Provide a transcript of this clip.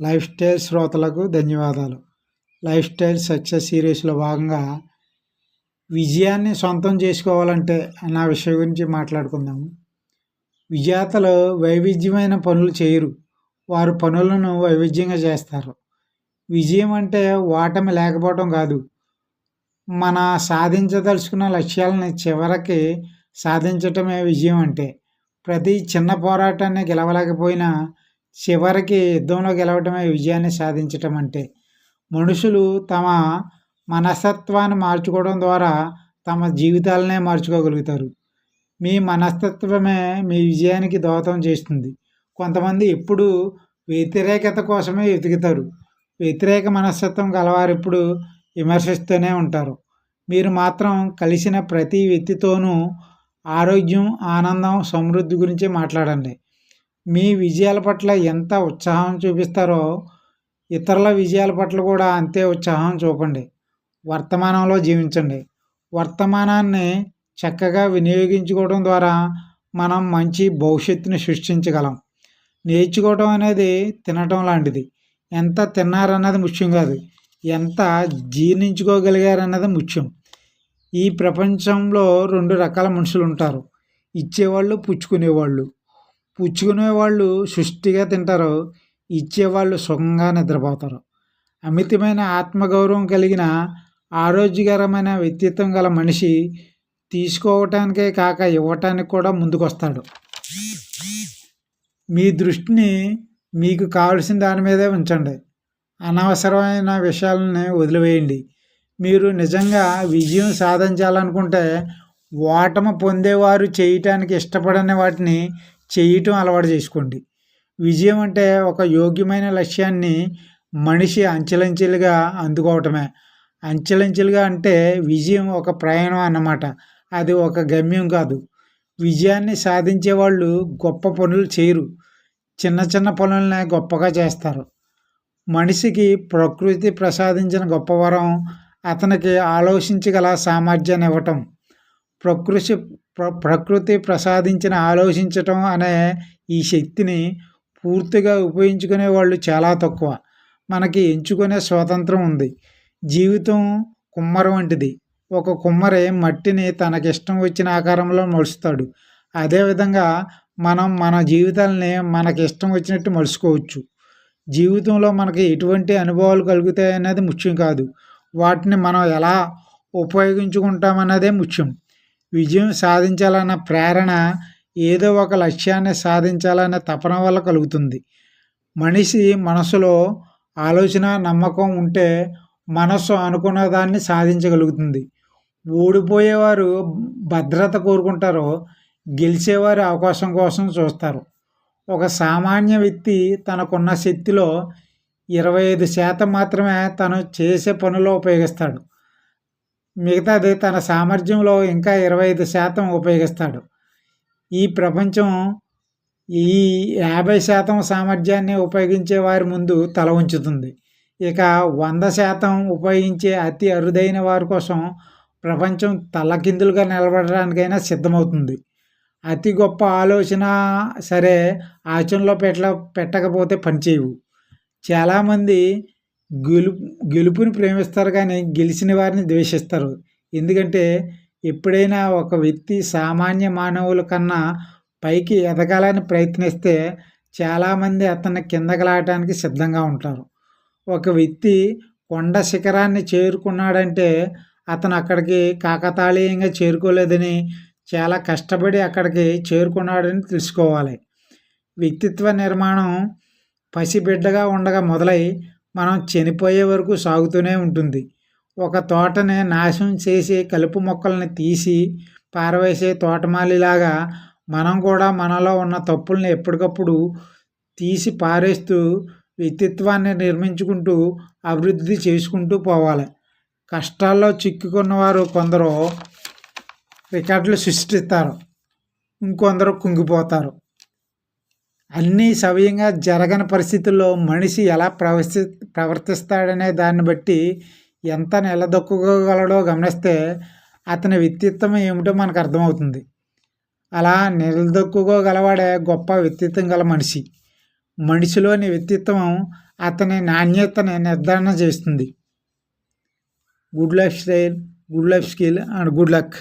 Life style శ్రోతలకు ధన్యవాదాలు. Life style success సిరీస్‌లో భాగంగా విజయాన్ని సొంతం చేసుకోవాలంటే అన్న విషయం గురించి మాట్లాడుకుందాము. విజేతలు వైవిధ్యమైన పనులు చేయరు. వారు పనులను వైవిధ్యంగా చేస్తారు. విజయం అంటే ఓటమి లేకపోవడం కాదు. మన సాధించదలుచుకున్న లక్ష్యాలని చివరికి సాధించటమే విజయం అంటే. ప్రతి చిన్న పోరాటాన్ని గెలవలేకపోయినా చివరికి యుద్ధంలో గెలవటమే విజయాన్ని సాధించటం అంటే. మనుషులు తమ మనస్తత్వాన్ని మార్చుకోవడం ద్వారా తమ జీవితాలనే మార్చుకోగలుగుతారు. మీ మనస్తత్వమే మీ విజయానికి దోహదం చేస్తుంది. కొంతమంది ఎప్పుడూ వ్యతిరేకత కోసమే వెతుకుతారు. వ్యతిరేక మనస్తత్వం గలవారెప్పుడు విమర్శిస్తూనే ఉంటారు. మీరు మాత్రం కలిసిన ప్రతి వ్యక్తితోనూ ఆరోగ్యం, ఆనందం, సమృద్ధి గురించి మాట్లాడండి. మీ విజయాల పట్ల ఎంత ఉత్సాహం చూపిస్తారో ఇతరుల విజయాల పట్ల కూడా అంతే ఉత్సాహం చూపండి. వర్తమానంలో జీవించండి. వర్తమానాన్ని చక్కగా వినియోగించుకోవడం ద్వారా మనం మంచి భవిష్యత్తుని సృష్టించగలం. నేర్చుకోవడం అనేది తినటం లాంటిది. ఎంత తిన్నారన్నది ముఖ్యం కాదు, ఎంత జీర్ణించుకోగలిగారన్నది ముఖ్యం. ఈ ప్రపంచంలో 2 రకాల మనుషులు ఉంటారు. ఇచ్చేవాళ్ళు, పుచ్చుకునేవాళ్ళు. పుచ్చుకునేవాళ్ళు సుష్టిగా తింటారు. ఇచ్చేవాళ్ళు సుఖంగా నిద్రపోతారు. అమితమైన ఆత్మగౌరవం కలిగిన ఆరోగ్యకరమైన వ్యక్తిత్వం గల మనిషి తీసుకోవటానికే కాక ఇవ్వటానికి కూడా ముందుకొస్తాడు. మీ దృష్టిని మీకు కావలసిన దాని మీదే ఉంచండి. అనవసరమైన విషయాలని వదిలివేయండి. మీరు నిజంగా విజయం సాధించాలనుకుంటే ఓటమి పొందేవారు చేయటానికి ఇష్టపడని వాటిని చేయటం అలవాటు చేసుకోండి. విజయం అంటే ఒక యోగ్యమైన లక్ష్యాన్ని మనిషి అంచెలంచెలుగా అందుకోవటమే. అంచెలంచెలుగా అంటే విజయం ఒక ప్రయాణం అన్నమాట. అది ఒక గమ్యం కాదు. విజయాన్ని సాధించే వాళ్ళు గొప్ప పనులు చేయరు, చిన్న చిన్న పనులనే గొప్పగా చేస్తారు. మనిషికి ప్రకృతి ప్రసాదించిన గొప్ప వరం అతనికి ఆలోచించగల సామర్థ్యాన్ని ఇవ్వటం. ప్రకృతి ప్రసాదించిన ఆలోచించటం అనే ఈ శక్తిని పూర్తిగా ఉపయోగించుకునే వాళ్ళు చాలా తక్కువ. మనకి ఎంచుకునే స్వాతంత్రం ఉంది. జీవితం కుమ్మరి వంటిది. ఒక కుమ్మరి మట్టిని తనకిష్టం వచ్చిన ఆకారంలో మలుస్తాడు. అదేవిధంగా మనం మన జీవితాలని మనకి ఇష్టం వచ్చినట్టు మలుచుకోవచ్చు. జీవితంలో మనకి ఎటువంటి అనుభవాలు కలుగుతాయన్నది ముఖ్యం కాదు, వాటిని మనం ఎలా ఉపయోగించుకుంటామన్నదే ముఖ్యం. విజయం సాధించాలన్న ప్రేరణ ఏదో ఒక లక్ష్యాన్ని సాధించాలనే తపన వల్ల కలుగుతుంది. మనిషి మనసులో ఆలోచన, నమ్మకం ఉంటే మనస్సు అనుకున్న దాన్ని సాధించగలుగుతుంది. ఓడిపోయేవారు భద్రత కోరుకుంటారో, గెలిచేవారు అవకాశం కోసం చూస్తారు. ఒక సామాన్య వ్యక్తి తనకున్న శక్తిలో 25% మాత్రమే తను చేసే పనిలో ఉపయోగిస్తాడు. మిగతాది తన సామర్థ్యంలో ఇంకా 25% ఉపయోగిస్తాడు. ఈ ప్రపంచం ఈ 50% సామర్థ్యాన్ని ఉపయోగించే వారి ముందు తల ఉంచుతుంది. ఇక 100% ఉపయోగించే అతి అరుదైన వారి కోసం ప్రపంచం తలకిందులుగా నిలబడడానికైనా సిద్ధమవుతుంది. అతి గొప్ప ఆలోచన సరే ఆచరణలో పెట్టకపోతే పనిచేయవు. చాలామంది గెలుపుని ప్రేమిస్తారు కానీ గెలిచిన వారిని ద్వేషిస్తారు. ఎందుకంటే ఎప్పుడైనా ఒక వ్యక్తి సామాన్య మానవుల కన్నా పైకి ఎదగాలని ప్రయత్నిస్తే చాలామంది అతన్ని కిందకి లాగడానికి సిద్ధంగా ఉంటారు. ఒక వ్యక్తి కొండ శిఖరాన్ని చేరుకున్నాడంటే అతను అక్కడికి కాకతాళీయంగా చేరుకోలేదని, చాలా కష్టపడి అక్కడికి చేరుకున్నాడని తెలుసుకోవాలి. వ్యక్తిత్వ నిర్మాణం పసిబిడ్డగా ఉండగా మొదలై మనం చనిపోయే వరకు సాగుతూనే ఉంటుంది. ఒక తోటని నాశనం చేసి కలుపు మొక్కల్ని తీసి పారవేసే తోటమాలిలాగా మనం కూడా మనలో ఉన్న తప్పుల్ని ఎప్పటికప్పుడు తీసి పారేస్తూ వ్యక్తిత్వాన్ని నిర్మించుకుంటూ అభివృద్ధి చేసుకుంటూ పోవాలి. కష్టాల్లో చిక్కుకున్నవారు కొందరు రికార్డులు సృష్టిస్తారు, ఇంకొందరు కుంగిపోతారు. అన్నీ సవ్యంగా జరగని పరిస్థితుల్లో మనిషి ఎలా ప్రవర్తిస్తాడనే దాన్ని బట్టి ఎంత నిలదొక్కుకోగలడో గమనిస్తే అతని వ్యక్తిత్వం ఏమిటో మనకు అర్థమవుతుంది. అలా నిలదొక్కుకోగలవాడే గొప్ప వ్యక్తిత్వం గల మనిషి. మనిషిలోని వ్యక్తిత్వం అతని నాణ్యతని నిర్ధారణ చేస్తుంది. Good life style, good life skill and good luck.